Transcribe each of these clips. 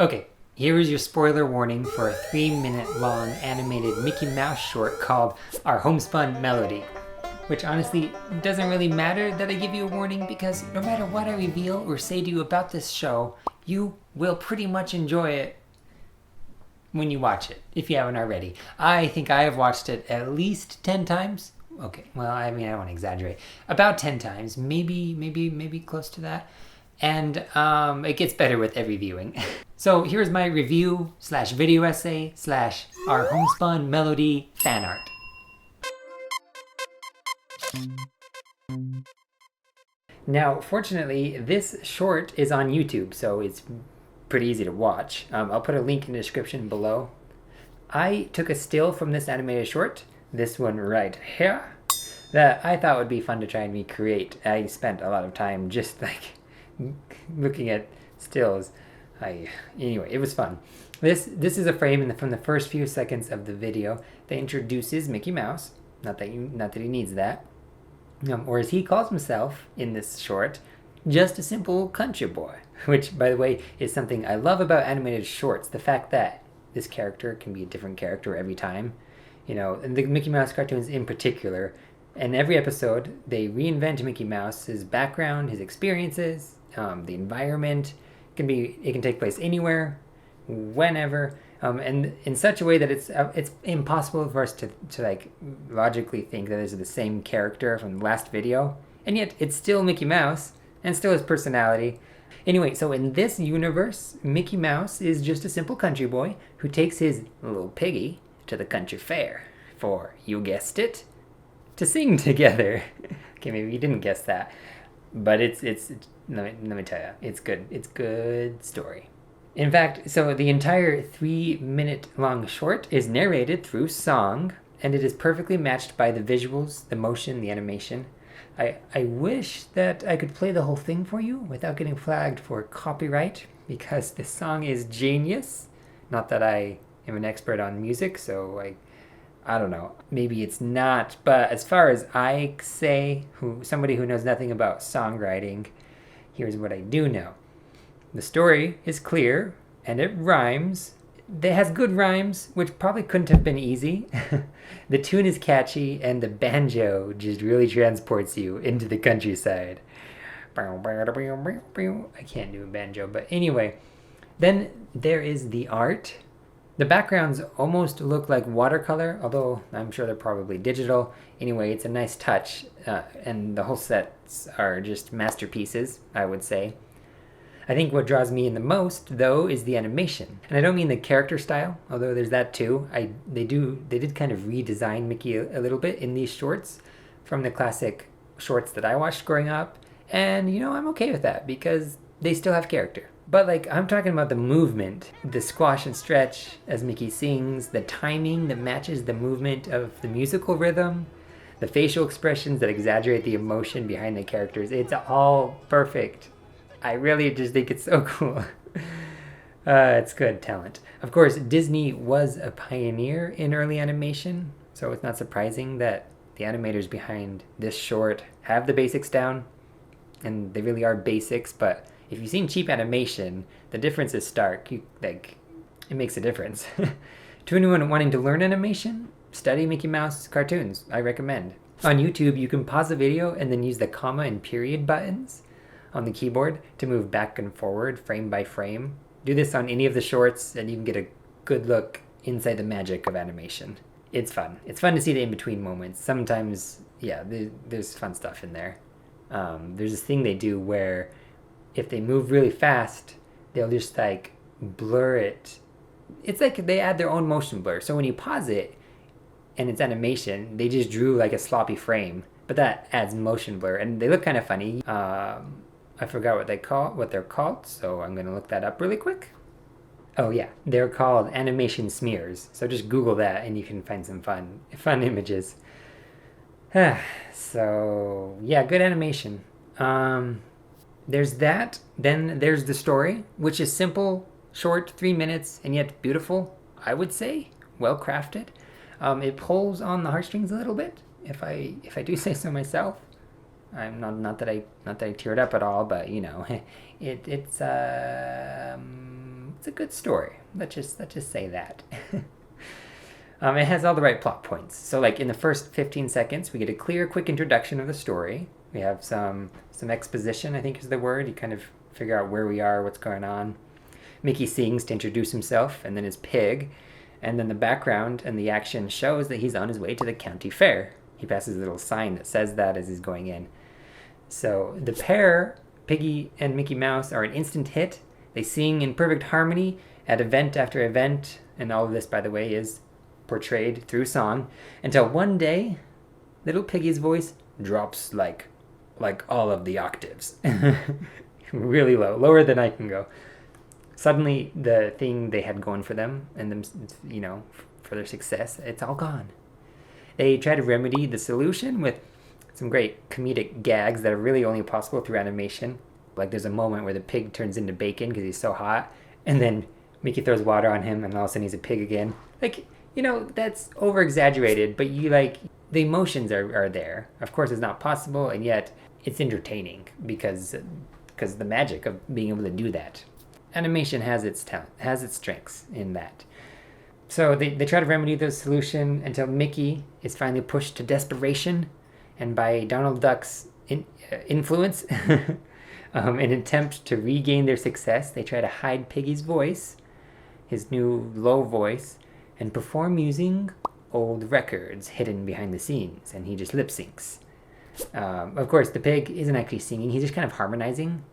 Okay, here is your spoiler warning for a 3-minute long animated Mickey Mouse short called Our Homespun Melody. Which honestly doesn't really matter that I give you a warning because no matter what I reveal or say to you about this show, you will pretty much enjoy it when you watch it, if you haven't already. I think I have watched it at least 10 times. Okay, well, I mean, I don't want to exaggerate. About 10 times, maybe close to that. And it gets better with every viewing. So here's my review slash video essay slash our homespun melody fan art. Now, fortunately, this short is on YouTube, so it's pretty easy to watch. I'll put a link in the description below. I took a still from this animated short, this one right here, that I thought would be fun to try and recreate. I spent a lot of time just like looking at stills. Anyway, it was fun. This is a frame from the first few seconds of the video that introduces Mickey Mouse. Not that he needs that. Or as he calls himself in this short, just a simple country boy. Which, by the way, is something I love about animated shorts. The fact that this character can be a different character every time. You know, and the Mickey Mouse cartoons in particular. In every episode, they reinvent Mickey Mouse, his background, his experiences, the environment. It can take place anywhere, whenever, and in such a way that it's impossible for us to like logically think that this is the same character from the last video, and yet it's still Mickey Mouse and still his personality. Anyway, so in this universe, Mickey Mouse is just a simple country boy who takes his little piggy to the country fair for, you guessed it, to sing together. Okay, maybe you didn't guess that, but it's let me tell you, it's good. It's good story. In fact, so the entire 3-minute long short is narrated through song, and it is perfectly matched by the visuals, the motion, the animation. I wish that I could play the whole thing for you without getting flagged for copyright, because this song is genius. Not that I am an expert on music, so I don't know. Maybe it's not, but as far as I say, somebody who knows nothing about songwriting, here's what I do know. The story is clear, and it rhymes. It has good rhymes, which probably couldn't have been easy. The tune is catchy, and the banjo just really transports you into the countryside. I can't do a banjo, but anyway. Then there is the art. The backgrounds almost look like watercolor, although I'm sure they're probably digital. Anyway, it's a nice touch, and the whole sets are just masterpieces, I would say. I think what draws me in the most, though, is the animation. And I don't mean the character style, although there's that too. They did kind of redesign Mickey a little bit in these shorts from the classic shorts that I watched growing up. And, I'm okay with that because they still have character. But I'm talking about the movement, the squash and stretch as Mickey sings, the timing that matches the movement of the musical rhythm, the facial expressions that exaggerate the emotion behind the characters. It's all perfect. I really just think it's so cool. It's good talent. Of course, Disney was a pioneer in early animation, so it's not surprising that the animators behind this short have the basics down, and they really are basics, but if you've seen cheap animation, the difference is stark. It makes a difference. To anyone wanting to learn animation, study Mickey Mouse cartoons. I recommend. On YouTube, you can pause the video and then use the comma and period buttons on the keyboard to move back and forward frame by frame. Do this on any of the shorts and you can get a good look inside the magic of animation. It's fun. It's fun to see the in-between moments. Sometimes, there's fun stuff in there. There's this thing they do where if they move really fast, they'll just blur it. It's like they add their own motion blur. So when you pause it and it's animation, they just drew a sloppy frame, but that adds motion blur and they look kind of funny. I forgot what they're called, so I'm gonna look that up really quick. Oh yeah, they're called animation smears. So just Google that and you can find some fun images. So yeah, good animation. There's that. Then there's the story, which is simple, short, 3 minutes, and yet beautiful. I would say well crafted. It pulls on the heartstrings a little bit, if I do say so myself. I'm not that I teared up at all, but it's it's a good story. Let's just say that. It has all the right plot points. So like in the first 15 seconds, we get a clear, quick introduction of the story. We have some exposition, I think is the word. You kind of figure out where we are, what's going on. Mickey sings to introduce himself, and then his pig. And then the background and the action shows that he's on his way to the county fair. He passes a little sign that says that as he's going in. So the pair, Piggy and Mickey Mouse, are an instant hit. They sing in perfect harmony at event after event. And all of this, by the way, is portrayed through song. Until one day, little Piggy's voice drops like all of the octaves. Really low, lower than I can go. Suddenly, the thing they had going for them and them, for their success, it's all gone. They try to remedy the solution with some great comedic gags that are really only possible through animation. Like there's a moment where the pig turns into bacon because he's so hot, and then Mickey throws water on him, and all of a sudden he's a pig again. Like, that's over exaggerated, but the emotions are there. Of course, it's not possible, and yet it's entertaining because the magic of being able to do that. Animation has its talent, has its strengths in that. So they try to remedy the solution until Mickey is finally pushed to desperation, and by Donald Duck's influence, in an attempt to regain their success, they try to hide Piggy's voice, his new low voice, and perform using old records hidden behind the scenes, and he just lip syncs. Of course, the pig isn't actually singing, he's just kind of harmonizing.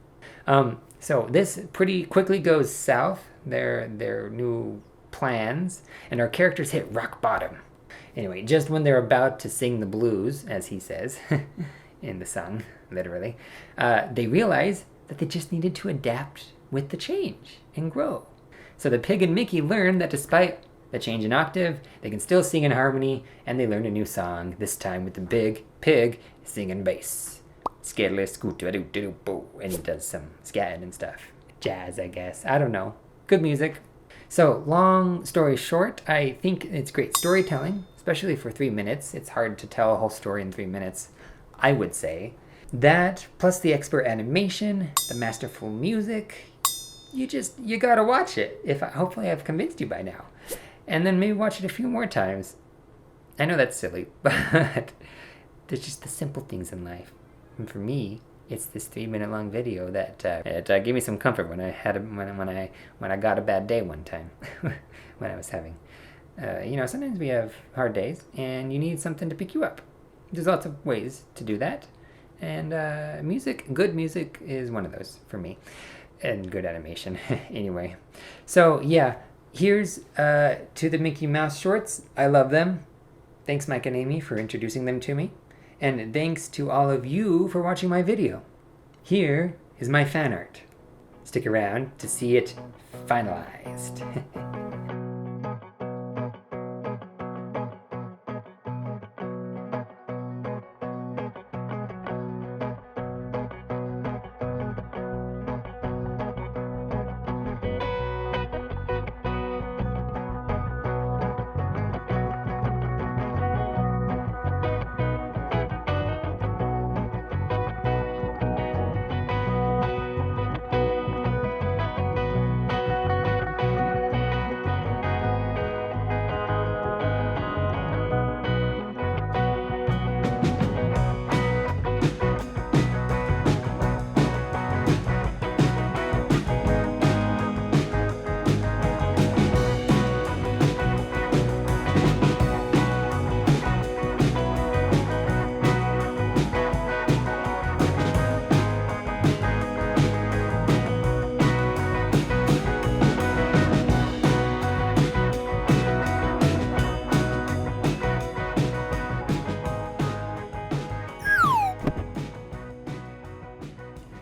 So this pretty quickly goes south, their new plans, and our characters hit rock bottom. Anyway, just when they're about to sing the blues, as he says, in the song, literally, they realize that they just needed to adapt with the change and grow. So the pig and Mickey learn that despite the change in octave, they can still sing in harmony, and they learn a new song, this time with the big pig singing bass. Skiddly scooter doo doo boo, and he does some scatting and stuff. Jazz, I guess. I don't know. Good music. So, long story short, I think it's great storytelling, especially for 3 minutes. It's hard to tell a whole story in 3 minutes, I would say. That, plus the expert animation, the masterful music, you gotta watch it. Hopefully I've convinced you by now. And then maybe watch it a few more times. I know that's silly, but there's just the simple things in life. And for me, it's this 3-minute long video that gave me some comfort when I got a bad day one time when I was having. Sometimes we have hard days and you need something to pick you up. There's lots of ways to do that, and good music is one of those for me, and good animation. Anyway, so yeah, here's to the Mickey Mouse shorts. I love them. Thanks, Mike and Amy, for introducing them to me. And thanks to all of you for watching my video. Here is my fan art. Stick around to see it finalized.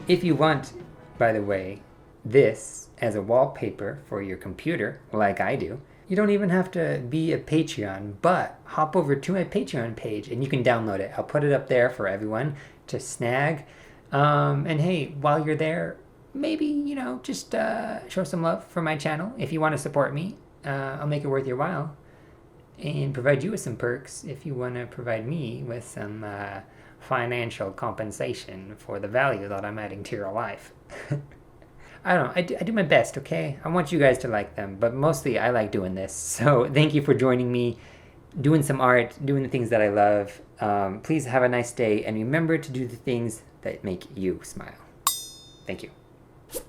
If you want, by the way, this as a wallpaper for your computer, like I do, you don't even have to be a Patreon, but hop over to my Patreon page and you can download it. I'll put it up there for everyone to snag. And hey, while you're there, maybe, just show some love for my channel. If you want to support me, I'll make it worth your while and provide you with some perks if you want to provide me with some financial compensation for the value that I'm adding to your life. I don't know. I do my best, okay? I want you guys to like them, but mostly I like doing this. So thank you for joining me, doing some art, doing the things that I love. Please have a nice day, and remember to do the things that make you smile. Thank you.